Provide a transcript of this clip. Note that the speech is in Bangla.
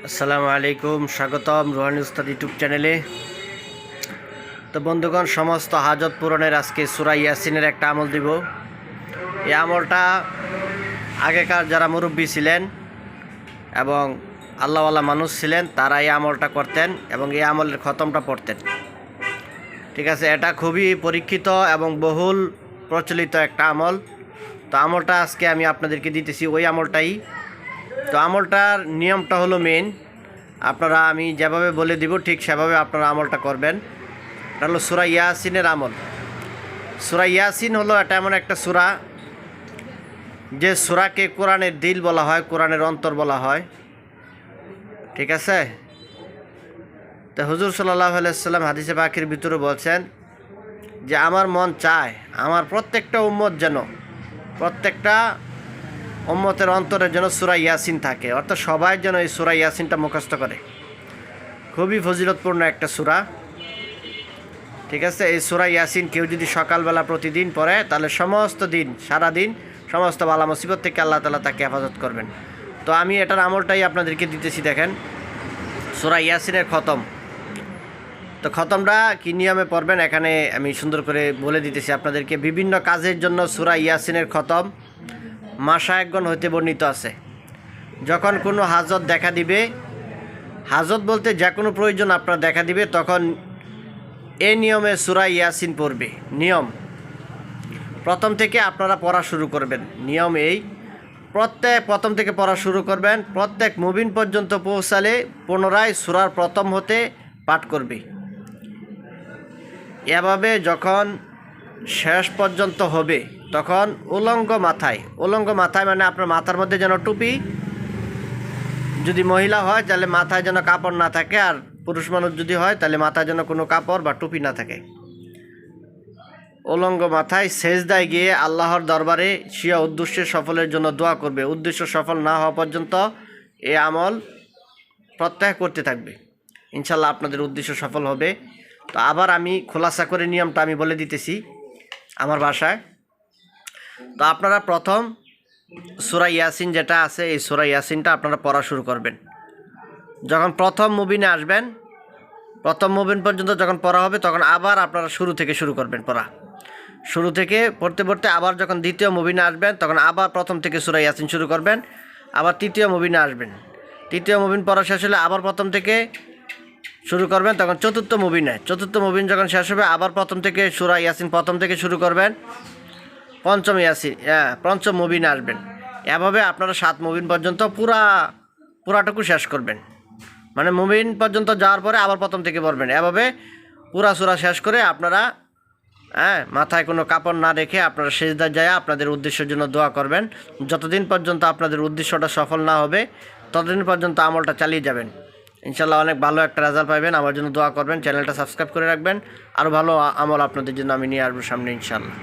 আসসালামু আলাইকুম, স্বাগতম রুহানি উস্তাদ ইউটিউব চ্যানেলে। তো বন্ধুগণ, সমস্ত হাজত পূরণের আজকে সূরা ইয়াসিনের একটা আমল দিব। এই আমলটা আগেকার যারা মুরব্বী ছিলেন এবং আল্লাহওয়ালা মানুষ ছিলেন তারা এই আমলটা করতেন এবং এই আমলের খতমটা পড়তেন। ঠিক আছে, এটা খুবই পরীক্ষিত এবং বহুল প্রচলিত একটা আমল। তো আমলটা আজকে আমি আপনাদেরকে দিতেছি ওই আমলটাই। তো আমলটার নিয়মটা হলো মেন, আপনারা আমি যেভাবে বলে দিব ঠিক সেভাবে আপনারা আমলটা করবেন। এটা হলো সূরা ইয়াসিনের আমল। সূরা ইয়াসিন হলো এটা এমন একটা সূরা যে সূরাকে কোরআনের দিল বলা হয়, কোরআনের অন্তর বলা হয়। ঠিক আছে, তো হুজুর সাল্লাল্লাহু আলাইহি ওয়াসাল্লাম হাদিসে পাকের ভিতরে বলছেন যে আমার মন চায় আমার প্রত্যেকটা উম্মতের অন্তরে যেন সূরা ইয়াসিন থাকে, অর্থাৎ সবাই যেন এই সূরা ইয়াসিনটা মুখস্থ করে। খুবই ফজিলতপূর্ণ একটা সূরা। ঠিক আছে, এই সূরা ইয়াসিন কেউ যদি সকালবেলা প্রতিদিন পড়ে তাহলে সমস্ত দিন সারাদিন সমস্ত বালা মুসিবত থেকে আল্লাহ তাআলা তাকে হেফাজত করবেন। তো আমি এটার আমলটাই আপনাদেরকে দিতেছি। দেখেন, সূরা ইয়াসিনের খতম। তো খতমটা কী নিয়মে পড়বেন এখানে আমি সুন্দর করে বলে দিতেছি আপনাদেরকে। বিভিন্ন কাজের জন্য সূরা ইয়াসিনের খতম মাশায়েখগণ হইতে বর্ণিত আছে। যখন কোনো হাজত দেখা দিবে, হাজত বলতে যে কোনো প্রয়োজন আপনার দেখা দিবে, তখন এই নিয়মে সূরা ইয়াসিন পড়বে। নিয়ম প্রথম থেকে আপনারা পড়া শুরু করবেন। নিয়ম এই, প্রথম থেকে পড়া শুরু করবেন, প্রত্যেক মুবিন পর্যন্ত পৌঁছালে পুনরায় সূরার প্রথম হতে পাঠ করবে। এভাবে যখন শেষ পর্যন্ত হবে তখন উলঙ্গ মাথায় মানে আপনার মাথার মধ্যে যেন টুপি, যদি মহিলা হয় তাহলে মাথায় যেন কাপড় না থাকে, আর পুরুষ মানুষ যদি হয় তাহলে মাথায় যেন কোনো কাপড় বা টুপি না থাকে। উলঙ্গ মাথায় সেজদায় গিয়ে আল্লাহর দরবারে স্বীয় উদ্দেশ্য সফলের জন্য দোয়া করবে। উদ্দেশ্য সফল না হওয়া পর্যন্ত এই আমল প্রত্যাহার করতে থাকবে। ইনশাল্লাহ আপনাদের উদ্দেশ্য সফল হবে। তো আবার আমি খোলাসা করে নিয়মটা আমি বলে দিতেছি আমার ভাষায়। তো আপনারা প্রথম সূরা ইয়াসিন যেটা আছে, এই সূরা ইয়াসিনটা আপনারা পড়া শুরু করবেন। যখন প্রথম মুবিনে আসবেন, প্রথম মুবিন পর্যন্ত যখন পড়া হবে তখন আবার আপনারা শুরু থেকে শুরু করবেন পড়া। শুরু থেকে পড়তে পড়তে আবার যখন দ্বিতীয় মুবিনে আসবেন তখন আবার প্রথম থেকে সূরা ইয়াসিন শুরু করবেন। আবার তৃতীয় মুবিনে আসবেন, তৃতীয় মুবিন পড়া শেষ হলে আবার প্রথম থেকে শুরু করবেন। তখন চতুর্থ মুবিন যখন শেষ হবে আবার প্রথম থেকে সূরা ইয়াসিন প্রথম থেকে শুরু করবেন। পঞ্চম মুবিনে আসবেন। এভাবে আপনারা 7 মুবিন পর্যন্ত পুরাটুকু শেষ করবেন। মানে মুবিন পর্যন্ত যাওয়ার পরে আবার প্রথম থেকে পড়বেন। এভাবে পুরা সূরা শেষ করে আপনারা মাথায় কোনো কাপড় না রেখে আপনারা সিজদায় যায় আপনাদের উদ্দেশ্যের জন্য দোয়া করবেন। যতদিন পর্যন্ত আপনাদের উদ্দেশ্যটা সফল না হবে ততদিন পর্যন্ত আমলটা চালিয়ে যাবেন। ইনশাল্লাহ অনেক ভালো একটা রেজাল্ট পাবেন। আমার জন্য দোয়া করবেন, চ্যানেলটা সাবস্ক্রাইব করে রাখবেন। আরও ভালো আমল আপনাদের জন্য আমি নিয়ে আসবো সামনে ইনশাল্লাহ।